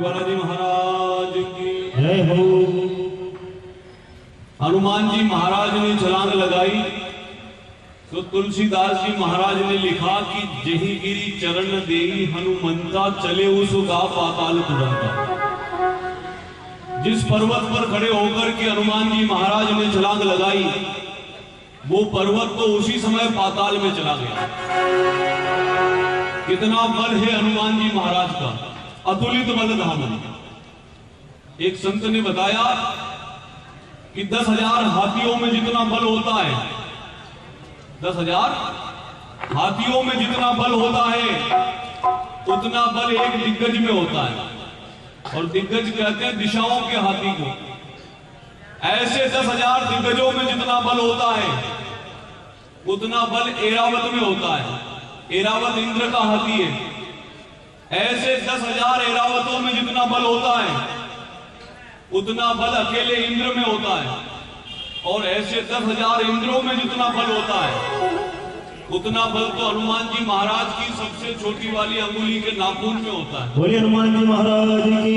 बालाजी महाराज की जय हो। हनुमान जी महाराज ने छलांग लगाई तो तुलसीदास जी महाराज ने लिखा कि जही गिरी चरण देही हनुमंता चले उसका पाताल तुरंता। जिस पर्वत पर खड़े होकर के हनुमान जी महाराज ने छलांग लगाई वो पर्वत तो उसी समय पाताल में चला गया। कितना बल है हनुमान जी महाराज का, अतुलित बल धाम। एक संत ने बताया कि 10,000 हाथियों में जितना बल होता है, 10,000 हाथियों में जितना बल होता है उतना बल एक दिग्गज में होता है। और दिग्गज कहते हैं दिशाओं के हाथी को। ऐसे 10,000 दिग्गजों में जितना बल होता है उतना बल ऐरावत में होता है। ऐरावत इंद्र का हाथी है। ऐसे 10,000 ऐरावतों में जितना बल होता है उतना बल अकेले इंद्र में होता है। और ऐसे 10,000 इंद्रों में जितना बल होता है उतना बल तो हनुमान जी महाराज की सबसे छोटी वाली अंगुली के नाखून में होता है। बोलिए हनुमान जी महाराज की।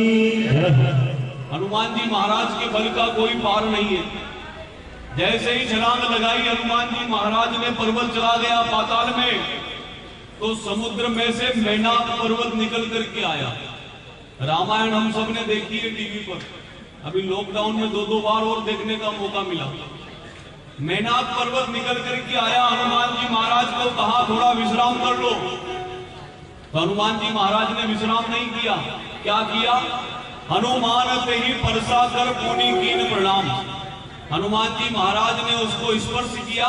हनुमान जी महाराज के बल का कोई पार नहीं है। जैसे ही छलांग लगाई हनुमान जी महाराज ने, पर्वत चला गया पाताल में, तो समुद्र में से मेनाक पर्वत निकल करके आया। रामायण हम सब ने देखी है टीवी पर, अभी लॉकडाउन में 2-2 बार और देखने का मौका मिला। मेनाक पर्वत निकल करके आया, हनुमान जी महाराज को कहा थोड़ा विश्राम कर लो। तो हनुमान जी महाराज ने विश्राम नहीं किया। क्या किया? हनुमान ते ही परसा कर पुनि कीन प्रणाम। हनुमान जी महाराज ने उसको स्पर्श किया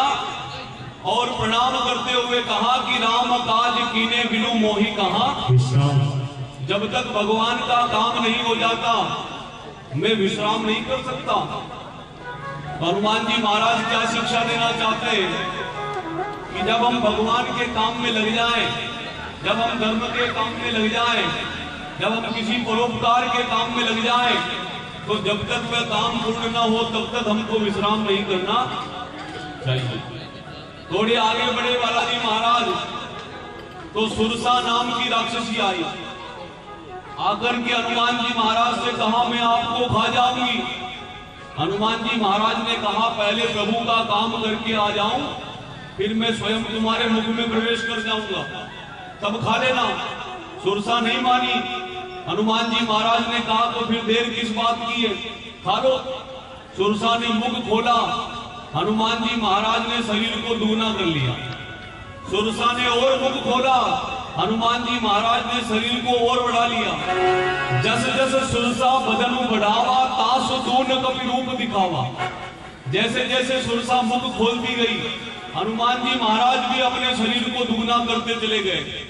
और प्रणाम करते हुए कहा कि राम काज कीने बिनु मोहि कहा विश्राम। जब तक भगवान का काम नहीं हो जाता मैं विश्राम नहीं कर सकता। हनुमान जी महाराज क्या शिक्षा देना चाहते हैं कि जब हम भगवान के काम में लग जाएं, जब हम धर्म के काम में लग जाएं, जब हम किसी परोपकार के काम में लग जाएं, तो जब तक वह काम पूर्ण ना हो तब तक हमको विश्राम नहीं करना चाहिए। थोड़े आगे बढ़े बालाजी महाराज तो सुरसा नाम की राक्षसी आई। आकर के हनुमान जी महाराज से कहा मैं आपको खा जाऊंगी। हनुमान जी महाराज ने कहा पहले प्रभु का काम करके आ जाऊं, फिर मैं स्वयं तुम्हारे मुख में प्रवेश कर जाऊंगा, तब खा लेना। सुरसा नहीं मानी। हनुमान जी महाराज ने कहा तो फिर देर किस बात की है, खा लो। सुरसा ने मुख खोला, हनुमान जी महाराज ने शरीर को दुगना कर लिया। सुरसा ने और मुख खोला, हनुमान जी महाराज ने शरीर को और बढ़ा लिया। जस जस सुरसा बदनु बढ़ावा तास दून कपि रूप दिखावा। जैसे जैसे सुरसा मुख खोलती गई हनुमान जी महाराज भी अपने शरीर को दुगना करते चले गए।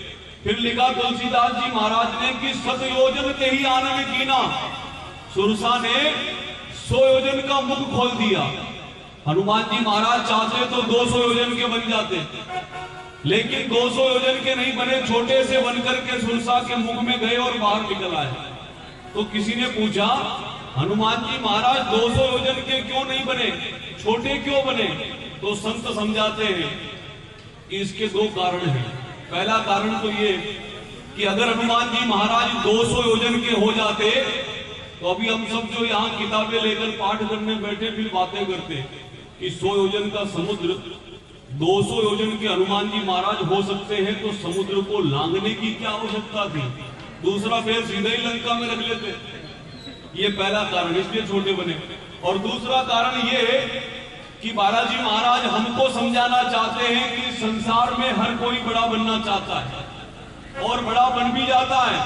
फिर लिखा तुलसीदास जी महाराज ने कि 7 योजन ते ही आनन कीना। सुरसा ने 100 योजन का मुख खोल दिया। हनुमान जी महाराज चाहते तो 200 योजन के बन जाते, लेकिन 200 योजन के नहीं बने, छोटे से बनकर के सुरसा के मुख में गए और बाहर निकल आए। तो किसी ने पूछा हनुमान जी महाराज 200 योजन के क्यों नहीं बने, छोटे क्यों बने? तो संत समझाते हैं कि इसके 2 कारण हैं। पहला कारण तो ये कि अगर हनुमान जी महाराज 200 योजन के हो जाते तो अभी हम सब जो यहाँ किताबें लेकर पाठ करने बैठे फिर बातें करते कि 100 योजन का समुद्र, 200 योजन के हनुमान जी महाराज हो सकते हैं तो समुद्र को लांघने की क्या आवश्यकता थी? दूसरा पैर सीधे ही लंका में रख लेते। ये पहला कारण, इसलिए छोटे बने। और दूसरा कारण ये है कि बालाजी महाराज हमको समझाना चाहते हैं कि संसार में हर कोई बड़ा बनना चाहता है और बड़ा बन भी जाता है,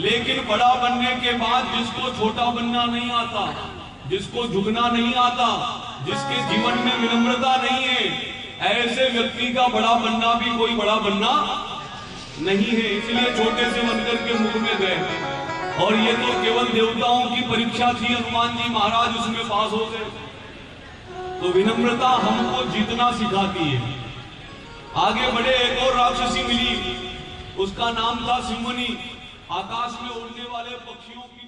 लेकिन बड़ा बनने के बाद जिसको छोटा बनना नहीं आता, जिसको झुकना नहीं आता, जिसके जीवन में विनम्रता नहीं है, ऐसे व्यक्ति का बड़ा बनना भी कोई बड़ा बनना नहीं है। इसलिए छोटे से बनकर के मुख में गए। और ये तो केवल देवताओं की परीक्षा थी, हनुमान जी महाराज उसमें पास हो गए। तो विनम्रता हमको जीतना सिखाती है। आगे बढ़े, एक और राक्षसी मिली, उसका नाम था सिंहनी। आकाश में उड़ने वाले पक्षियों की